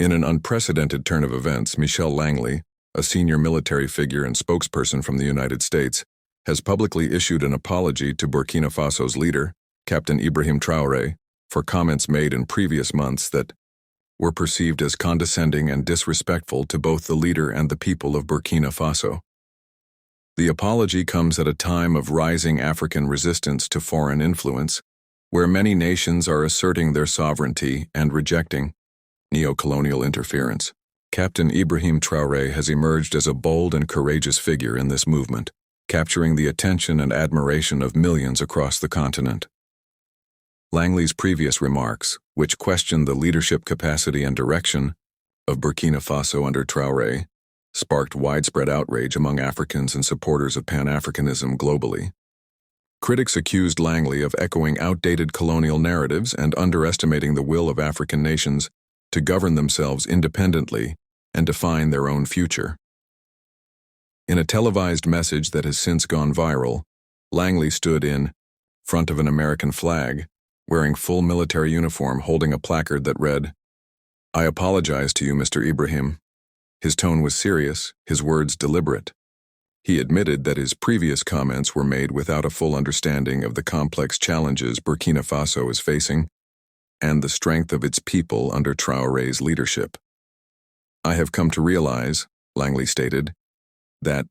In an unprecedented turn of events, Michel Langley, a senior military figure and spokesperson from the United States, has publicly issued an apology to Burkina Faso's leader, Captain Ibrahim Traoré, for comments made in previous months that were perceived as condescending and disrespectful to both the leader and the people of Burkina Faso. The apology comes at a time of rising African resistance to foreign influence, where many nations are asserting their sovereignty and rejecting neo-colonial interference. Captain Ibrahim Traoré has emerged as a bold and courageous figure in this movement, capturing the attention and admiration of millions across the continent. Langley's previous remarks, which questioned the leadership capacity and direction of Burkina Faso under Traoré, sparked widespread outrage among Africans and supporters of Pan-Africanism globally. Critics accused Langley of echoing outdated colonial narratives and underestimating the will of African nations to govern themselves independently and define their own future. In a televised message that has since gone viral, Langley stood in front of an American flag, wearing full military uniform, holding a placard that read, "I apologize to you, Mr. Ibrahim." His tone was serious, his words deliberate. He admitted that his previous comments were made without a full understanding of the complex challenges Burkina Faso is facing and the strength of its people under Traoré's leadership. "I have come to realize," Langley stated, "that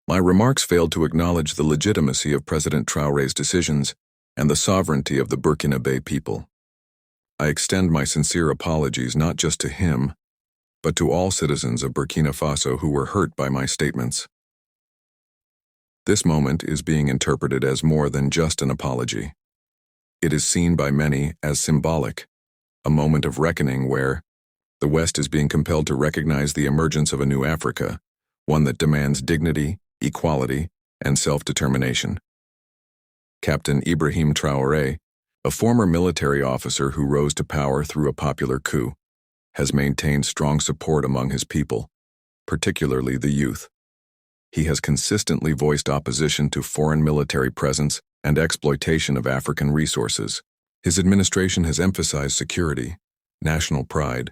my remarks failed to acknowledge the legitimacy of President Traoré's decisions and the sovereignty of the Burkinabe people. I extend my sincere apologies not just to him, but to all citizens of Burkina Faso who were hurt by my statements." This moment is being interpreted as more than just an apology. It is seen by many as symbolic, a moment of reckoning where the West is being compelled to recognize the emergence of a new Africa, one that demands dignity, equality, and self-determination. Captain Ibrahim Traoré, a former military officer who rose to power through a popular coup, has maintained strong support among his people, particularly the youth. He has consistently voiced opposition to foreign military presence and exploitation of African resources. His administration has emphasized security, national pride,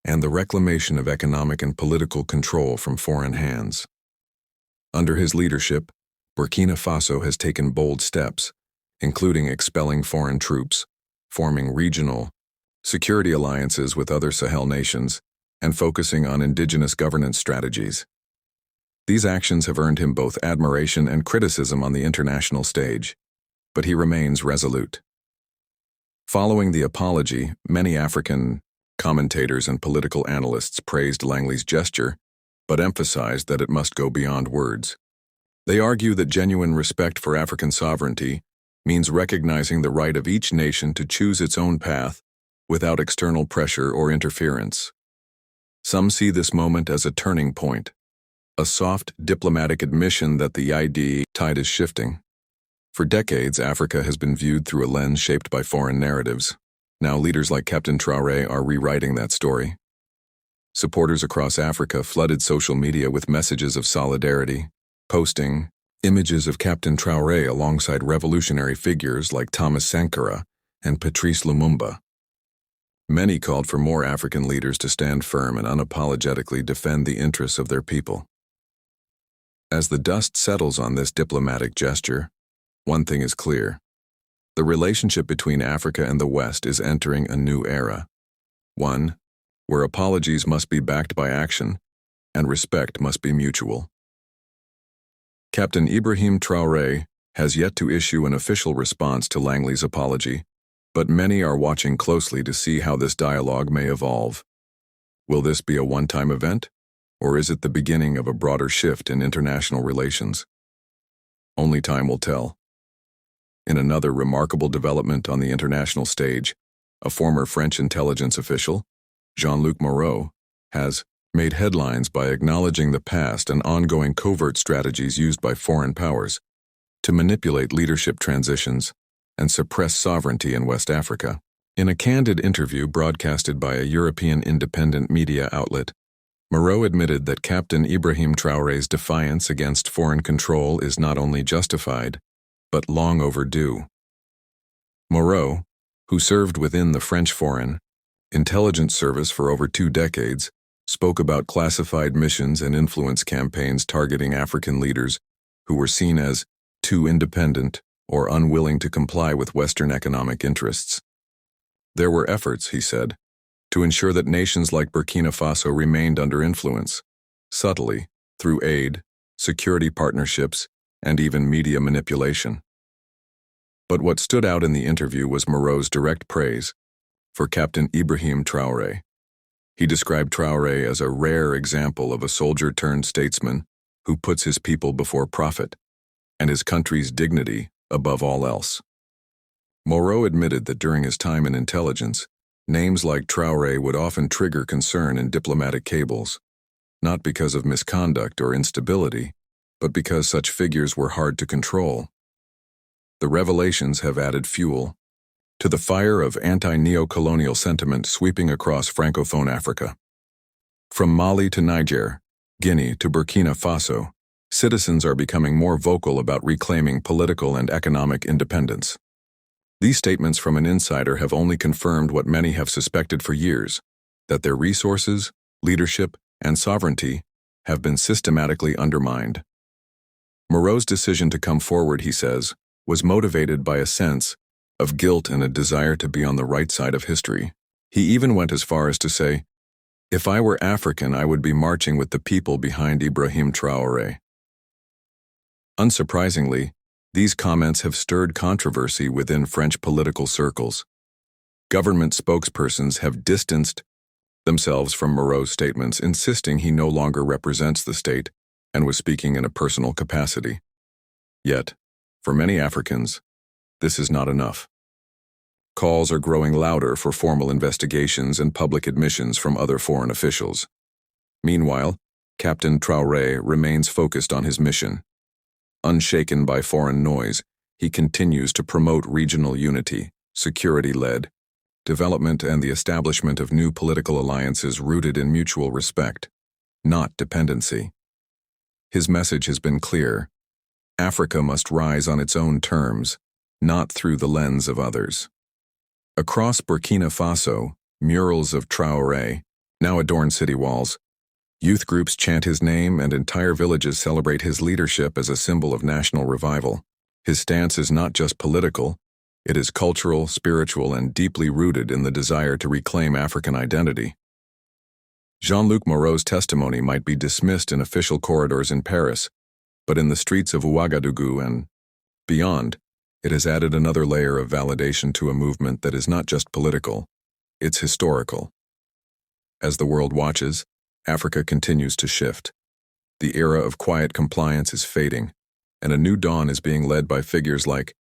and the reclamation of economic and political control from foreign hands. Under his leadership, Burkina Faso has taken bold steps, including expelling foreign troops, forming regional security alliances with other Sahel nations, and focusing on indigenous governance strategies. These actions have earned him both admiration and criticism on the international stage, but he remains resolute. Following the apology, many African commentators and political analysts praised Langley's gesture, but emphasized that it must go beyond words. They argue that genuine respect for African sovereignty means recognizing the right of each nation to choose its own path without external pressure or interference. Some see this moment as a turning point, a soft diplomatic admission that the tide is shifting. For decades, Africa has been viewed through a lens shaped by foreign narratives. Now leaders like Captain Traoré are rewriting that story. Supporters across Africa flooded social media with messages of solidarity, posting images of Captain Traoré alongside revolutionary figures like Thomas Sankara and Patrice Lumumba. Many called for more African leaders to stand firm and unapologetically defend the interests of their people. As the dust settles on this diplomatic gesture, one thing is clear. The relationship between Africa and the West is entering a new era. One where apologies must be backed by action and respect must be mutual. Captain Ibrahim Traoré has yet to issue an official response to Langley's apology, but many are watching closely to see how this dialogue may evolve. Will this be a one-time event, or is it the beginning of a broader shift in international relations? Only time will tell. In another remarkable development on the international stage, a former French intelligence official, Jean-Luc Moreau, has made headlines by acknowledging the past and ongoing covert strategies used by foreign powers to manipulate leadership transitions and suppress sovereignty in West Africa. In a candid interview broadcasted by a European independent media outlet, Moreau admitted that Captain Ibrahim Traoré's defiance against foreign control is not only justified, but long overdue. Moreau, who served within the French Foreign intelligence service for over 2 decades, spoke about classified missions and influence campaigns targeting African leaders who were seen as too independent or unwilling to comply with Western economic interests. There were efforts, he said, to ensure that nations like Burkina Faso remained under influence, subtly, through aid, security partnerships, and even media manipulation. But what stood out in the interview was Moreau's direct praise for Captain Ibrahim Traoré. He described Traoré as a rare example of a soldier-turned-statesman who puts his people before profit and his country's dignity above all else. Moreau admitted that during his time in intelligence, names like Traoré would often trigger concern in diplomatic cables, not because of misconduct or instability, but because such figures were hard to control. The revelations have added fuel to the fire of anti-neo-colonial sentiment sweeping across Francophone Africa. From Mali to Niger, Guinea to Burkina Faso, citizens are becoming more vocal about reclaiming political and economic independence. These statements from an insider have only confirmed what many have suspected for years, that their resources, leadership, and sovereignty have been systematically undermined. Moreau's decision to come forward, he says, was motivated by a sense of guilt and a desire to be on the right side of history. He even went as far as to say, "If I were African, I would be marching with the people behind Ibrahim Traoré." Unsurprisingly, these comments have stirred controversy within French political circles. Government spokespersons have distanced themselves from Moreau's statements, insisting he no longer represents the state and was speaking in a personal capacity. Yet, for many Africans, this is not enough. Calls are growing louder for formal investigations and public admissions from other foreign officials. Meanwhile, Captain Traoré remains focused on his mission. Unshaken by foreign noise, he continues to promote regional unity, security-led development, and the establishment of new political alliances rooted in mutual respect, not dependency. His message has been clear: Africa must rise on its own terms, not through the lens of others. Across Burkina Faso, murals of Traoré now adorn city walls. Youth groups chant his name and entire villages celebrate his leadership as a symbol of national revival. His stance is not just political, it is cultural, spiritual, and deeply rooted in the desire to reclaim African identity. Jean-Luc Moreau's testimony might be dismissed in official corridors in Paris, but in the streets of Ouagadougou and beyond, it has added another layer of validation to a movement that is not just political, it's historical. As the world watches, Africa continues to shift. The era of quiet compliance is fading, and a new dawn is being led by figures like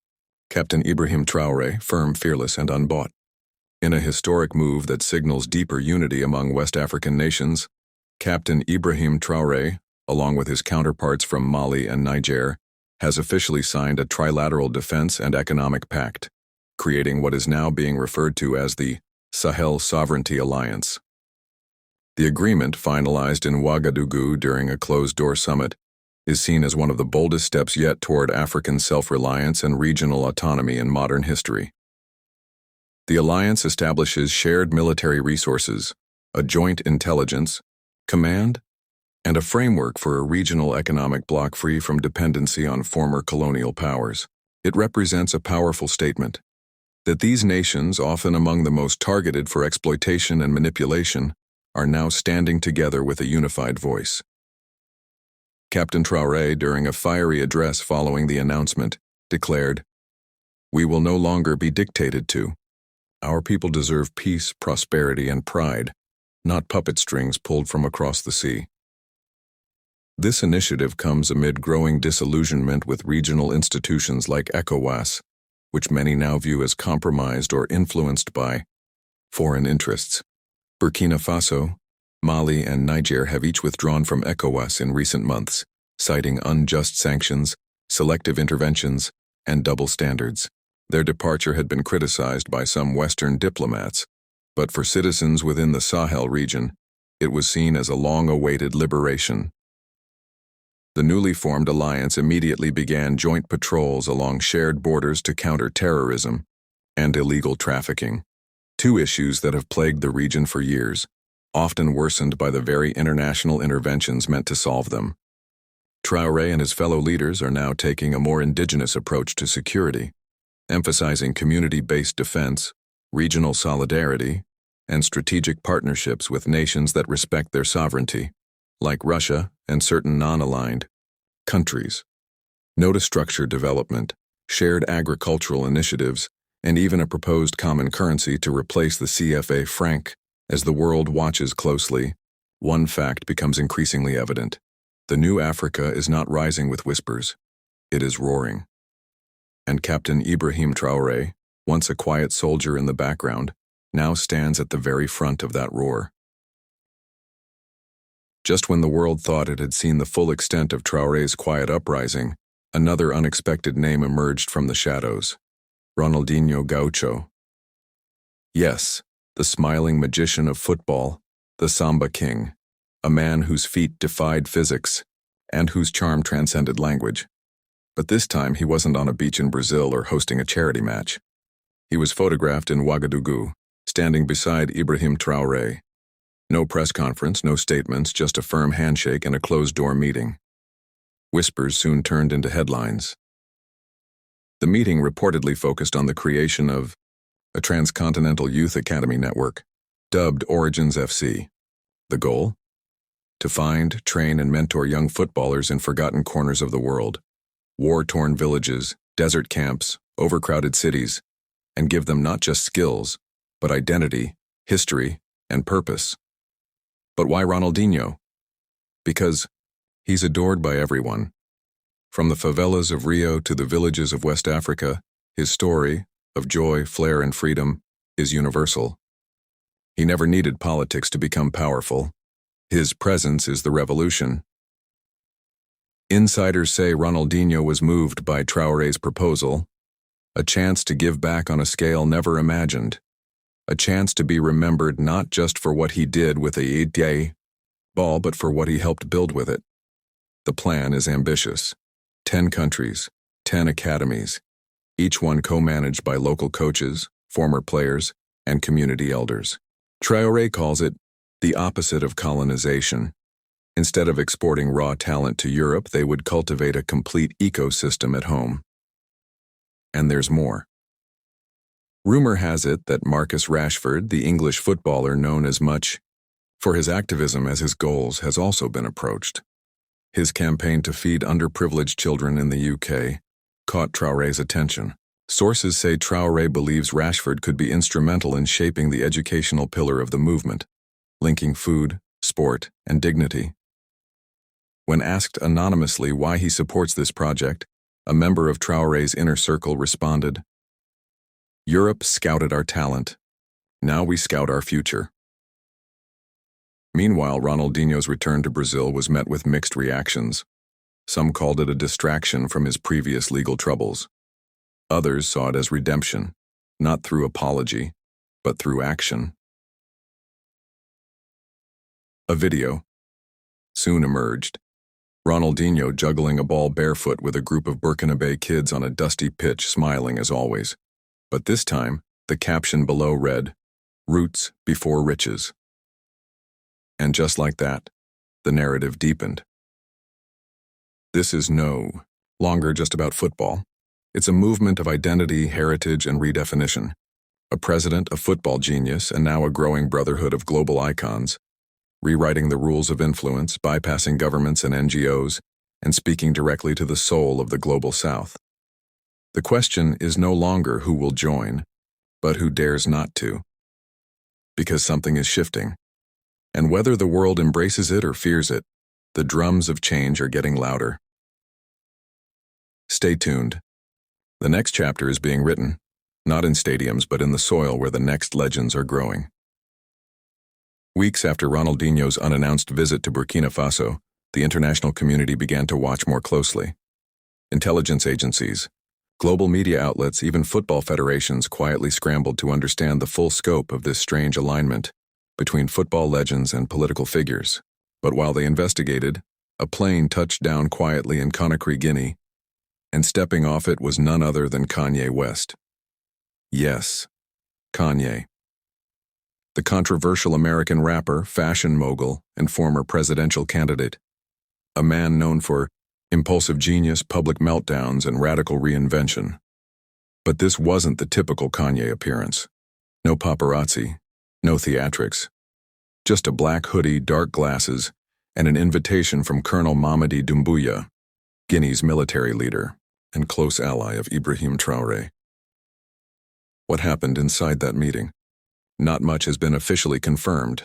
Captain Ibrahim Traoré, firm, fearless, and unbought. In a historic move that signals deeper unity among West African nations, Captain Ibrahim Traoré, along with his counterparts from Mali and Niger, has officially signed a trilateral defense and economic pact, creating what is now being referred to as the Sahel Sovereignty Alliance. The agreement, finalized in Ouagadougou during a closed-door summit, is seen as one of the boldest steps yet toward African self-reliance and regional autonomy in modern history. The alliance establishes shared military resources, a joint intelligence, command, and a framework for a regional economic bloc free from dependency on former colonial powers. It represents a powerful statement that these nations, often among the most targeted for exploitation and manipulation, are now standing together with a unified voice. Captain Traoré, during a fiery address following the announcement, declared, "We will no longer be dictated to. Our people deserve peace, prosperity, and pride, not puppet strings pulled from across the sea." This initiative comes amid growing disillusionment with regional institutions like ECOWAS, which many now view as compromised or influenced by foreign interests. Burkina Faso, Mali, and Niger have each withdrawn from ECOWAS in recent months, citing unjust sanctions, selective interventions, and double standards. Their departure had been criticized by some Western diplomats, but for citizens within the Sahel region, it was seen as a long-awaited liberation. The newly formed alliance immediately began joint patrols along shared borders to counter terrorism and illegal trafficking. two issues that have plagued the region for years, often worsened by the very international interventions meant to solve them. Traoré and his fellow leaders are now taking a more indigenous approach to security, emphasizing community-based defense, regional solidarity, and strategic partnerships with nations that respect their sovereignty, like Russia and certain non-aligned countries. Notice structured development, shared agricultural initiatives, and even a proposed common currency to replace the CFA franc. As the world watches closely, one fact becomes increasingly evident. The new Africa is not rising with whispers, it is roaring. And Captain Ibrahim Traoré, once a quiet soldier in the background, now stands at the very front of that roar. Just when the world thought it had seen the full extent of Traoré's quiet uprising, another unexpected name emerged from the shadows: Ronaldinho Gaucho. Yes, the smiling magician of football, the Samba King, a man whose feat defied physics and whose charm transcended language. But this time he wasn't on a beach in Brazil or hosting a charity match. He was photographed in Ouagadougou, standing beside Ibrahim Traoré. No press conference, no statements, just a firm handshake and a closed-door meeting. Whispers soon turned into headlines. The meeting reportedly focused on the creation of a transcontinental youth academy network, dubbed Origins FC. The goal? To find, train, and mentor young footballers in forgotten corners of the world, war-torn villages, desert camps, overcrowded cities, and give them not just skills, but identity, history, and purpose. But why Ronaldinho? Because he's adored by everyone. From the favelas of Rio to the villages of West Africa, his story, of joy, flair, and freedom, is universal. He never needed politics to become powerful. His presence is the revolution. Insiders say Ronaldinho was moved by Traoré's proposal, a chance to give back on a scale never imagined, a chance to be remembered not just for what he did with a day ball, but for what he helped build with it. The plan is ambitious. 10 countries, 10 academies, each one co-managed by local coaches, former players, and community elders. Traoré calls it the opposite of colonization. Instead of exporting raw talent to Europe, they would cultivate a complete ecosystem at home. And there's more. Rumor has it that Marcus Rashford, the English footballer known as much for his activism as his goals, has also been approached. His campaign to feed underprivileged children in the UK caught Traoré's attention. Sources say Traoré believes Rashford could be instrumental in shaping the educational pillar of the movement, linking food, sport, and dignity. When asked anonymously why he supports this project, a member of Traoré's inner circle responded, "Europe scouted our talent. Now we scout our future." Meanwhile, Ronaldinho's return to Brazil was met with mixed reactions. Some called it a distraction from his previous legal troubles. Others saw it as redemption, not through apology, but through action. A video soon emerged. Ronaldinho juggling a ball barefoot with a group of Burkinabe kids on a dusty pitch, smiling as always. But this time, the caption below read, "Roots before riches." And just like that, the narrative deepened. This is no longer just about football. It's a movement of identity, heritage, and redefinition. A president, a football genius, and now a growing brotherhood of global icons, rewriting the rules of influence, bypassing governments and NGOs, and speaking directly to the soul of the global South. The question is no longer who will join, but who dares not to. Because something is shifting. And whether the world embraces it or fears it, the drums of change are getting louder. Stay tuned. The next chapter is being written, not in stadiums but in the soil where the next legends are growing. Weeks after Ronaldinho's unannounced visit to Burkina Faso, the international community began to watch more closely. Intelligence agencies, global media outlets, even football federations quietly scrambled to understand the full scope of this strange alignment between football legends and political figures. But while they investigated, a plane touched down quietly in Conakry, Guinea, and stepping off it was none other than Kanye West. Yes, Kanye, the controversial American rapper, fashion mogul, and former presidential candidate. A man known for impulsive genius, public meltdowns, and radical reinvention. But this wasn't the typical Kanye appearance. No paparazzi, no theatrics. Just a black hoodie, dark glasses, and an invitation from Colonel Mamady Doumbouya, Guinea's military leader and close ally of Ibrahim Traoré. What happened inside that meeting? Not much has been officially confirmed,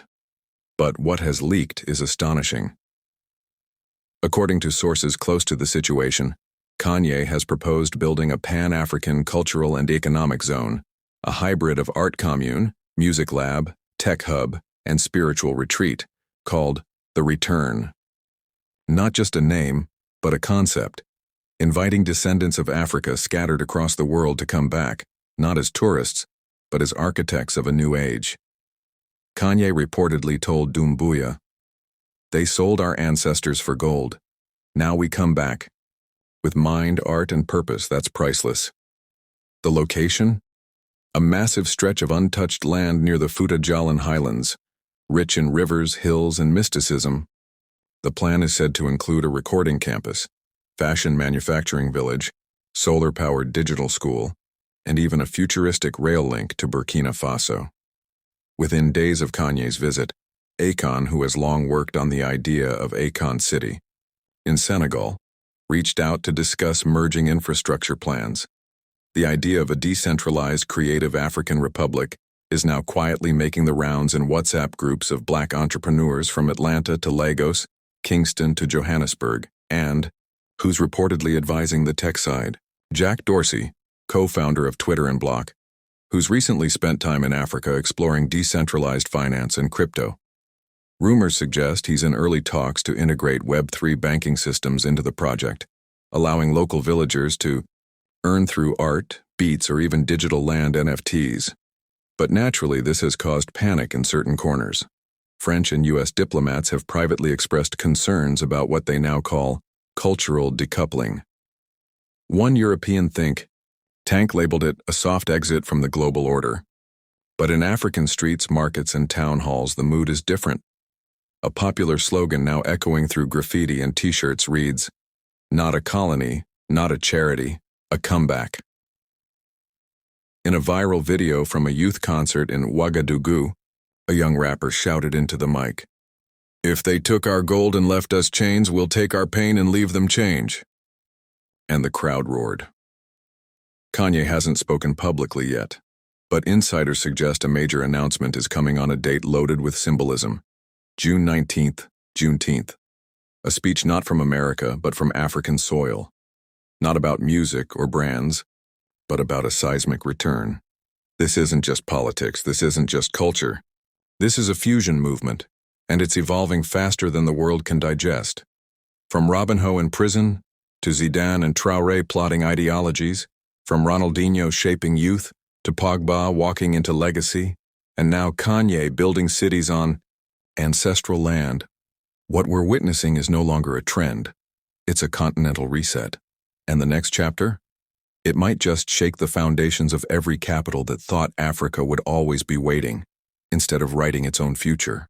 but what has leaked is astonishing. According to sources close to the situation, Kanye has proposed building a pan-African cultural and economic zone, a hybrid of art commune, music lab, tech hub, and spiritual retreat, called The Return. Not just a name, but a concept, inviting descendants of Africa scattered across the world to come back, not as tourists, but as architects of a new age. Kanye reportedly told Doumbouya, "They sold our ancestors for gold. Now we come back. With mind, art, and purpose that's priceless." The location? A massive stretch of untouched land near the Fouta Djallon Highlands, rich in rivers, hills, and mysticism. The plan is said to include a recording campus, fashion manufacturing village, solar-powered digital school, and even a futuristic rail link to Burkina Faso. Within days of Kanye's visit, Akon, who has long worked on the idea of Akon City in Senegal, reached out to discuss merging infrastructure plans. The idea of a decentralized creative African republic is now quietly making the rounds in WhatsApp groups of black entrepreneurs from Atlanta to Lagos, Kingston to Johannesburg, and, who's reportedly advising the tech side, Jack Dorsey, co-founder of Twitter and Block, who's recently spent time in Africa exploring decentralized finance and crypto. Rumors suggest he's in early talks to integrate Web3 banking systems into the project, allowing local villagers to earn through art, beats, or even digital land NFTs. But naturally, this has caused panic in certain corners. French and U.S. diplomats have privately expressed concerns about what they now call cultural decoupling. One European think tank labeled it a soft exit from the global order. But in African streets, markets, and town halls, the mood is different. A popular slogan now echoing through graffiti and t-shirts reads, "Not a colony, not a charity, a comeback." In a viral video from a youth concert in Ouagadougou, a young rapper shouted into the mic, "If they took our gold and left us chains, we'll take our pain and leave them change." And the crowd roared. Kanye hasn't spoken publicly yet, but insiders suggest a major announcement is coming on a date loaded with symbolism. June 19th, Juneteenth. A speech not from America, but from African soil. Not about music or brands, but about a seismic return. This isn't just politics, this isn't just culture. This is a fusion movement, and it's evolving faster than the world can digest. From Robinho in prison, to Zidane and Traoré plotting ideologies, from Ronaldinho shaping youth, to Pogba walking into legacy, and now Kanye building cities on ancestral land. What we're witnessing is no longer a trend. It's a continental reset. And the next chapter? It might just shake the foundations of every capital that thought Africa would always be waiting, instead of writing its own future.